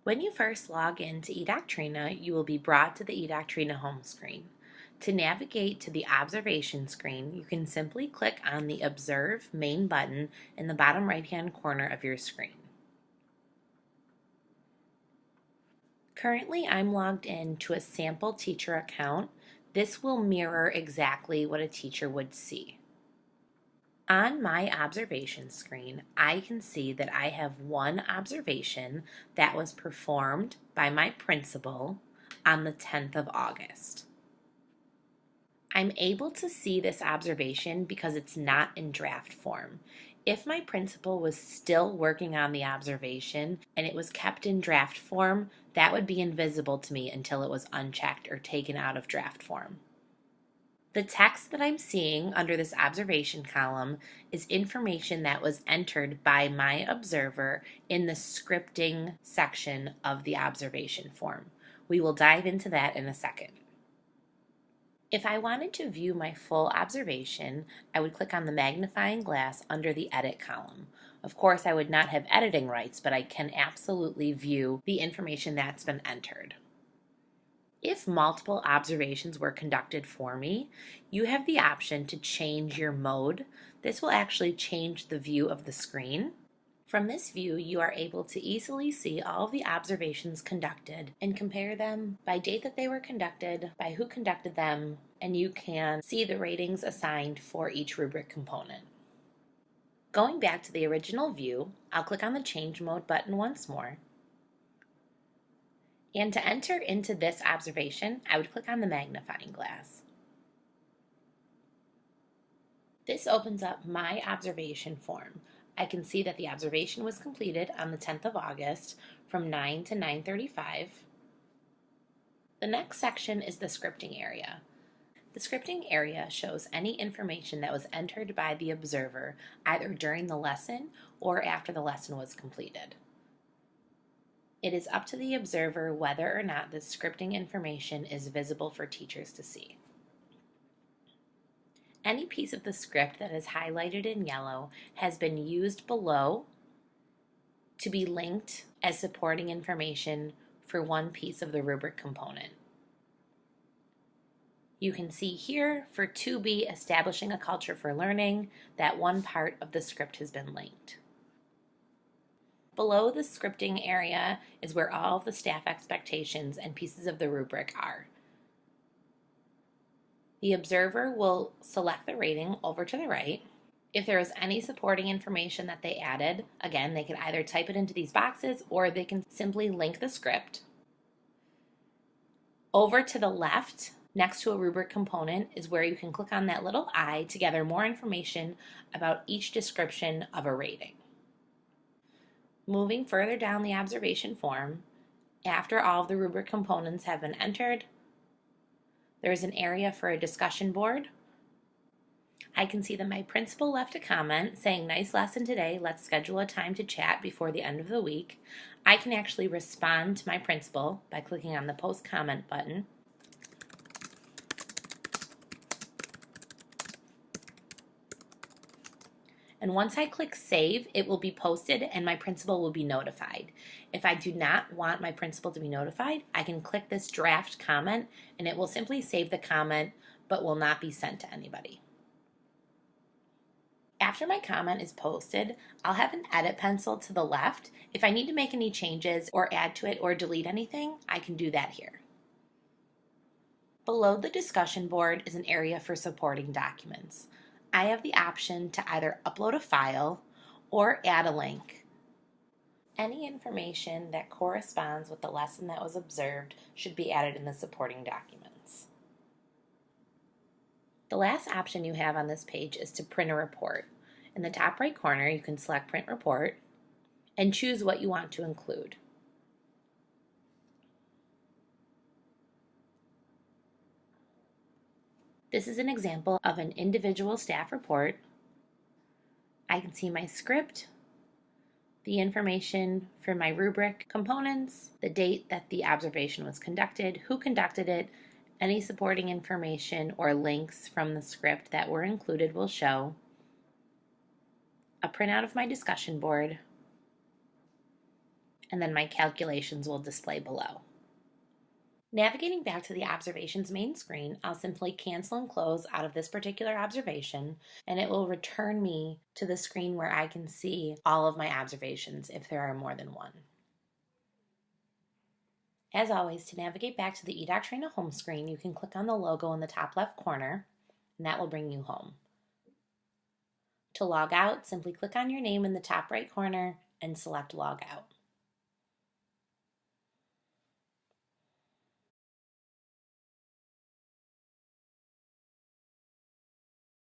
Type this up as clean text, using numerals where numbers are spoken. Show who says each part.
Speaker 1: When you first log in to eDoctrina, you will be brought to the eDoctrina home screen. To navigate to the observation screen, you can simply click on the Observe main button in the bottom right-hand corner of your screen. Currently, I'm logged in to a sample teacher account. This will mirror exactly what a teacher would see. On my observation screen, I can see that I have one observation that was performed by my principal on the 10th of August. I'm able to see this observation because it's not in draft form. If my principal was still working on the observation and it was kept in draft form, that would be invisible to me until it was unchecked or taken out of draft form. The text that I'm seeing under this observation column is information that was entered by my observer in the scripting section of the observation form. We will dive into that in a second. If I wanted to view my full observation, I would click on the magnifying glass under the Edit column. Of course, I would not have editing rights, but I can absolutely view the information that's been entered. If multiple observations were conducted for me, you have the option to change your mode. This will actually change the view of the screen. From this view, you are able to easily see all of the observations conducted and compare them by date that they were conducted, by who conducted them, and you can see the ratings assigned for each rubric component. Going back to the original view, I'll click on the Change Mode button once more. And to enter into this observation, I would click on the magnifying glass. This opens up my observation form. I can see that the observation was completed on the 10th of August from 9 to 9:35. The next section is the scripting area. The scripting area shows any information that was entered by the observer either during the lesson or after the lesson was completed. It is up to the observer whether or not the scripting information is visible for teachers to see. Any piece of the script that is highlighted in yellow has been used below to be linked as supporting information for one piece of the rubric component. You can see here for 2B, Establishing a Culture for Learning, that one part of the script has been linked. Below the scripting area is where all of the staff expectations and pieces of the rubric are. The observer will select the rating over to the right. If there is any supporting information that they added, again, they can either type it into these boxes or they can simply link the script. Over to the left, next to a rubric component, is where you can click on that little I to gather more information about each description of a rating. Moving further down the observation form, after all of the rubric components have been entered, there is an area for a discussion board. I can see that my principal left a comment saying, "Nice lesson today, let's schedule a time to chat before the end of the week." I can actually respond to my principal by clicking on the Post Comment button. And once I click Save, it will be posted and my principal will be notified. If I do not want my principal to be notified, I can click this draft comment and it will simply save the comment but will not be sent to anybody. After my comment is posted, I'll have an edit pencil to the left. If I need to make any changes or add to it or delete anything, I can do that here. Below the discussion board is an area for supporting documents. I have the option to either upload a file or add a link. Any information that corresponds with the lesson that was observed should be added in the supporting documents. The last option you have on this page is to print a report. In the top right corner, you can select Print Report and choose what you want to include. This is an example of an individual staff report. I can see my script, the information for my rubric components, the date that the observation was conducted, who conducted it, any supporting information or links from the script that were included will show, a printout of my discussion board, and then my calculations will display below. Navigating back to the observations main screen, I'll simply cancel and close out of this particular observation, and it will return me to the screen where I can see all of my observations if there are more than one. As always, to navigate back to the eDoctrina home screen, you can click on the logo in the top left corner, and that will bring you home. To log out, simply click on your name in the top right corner and select Log Out.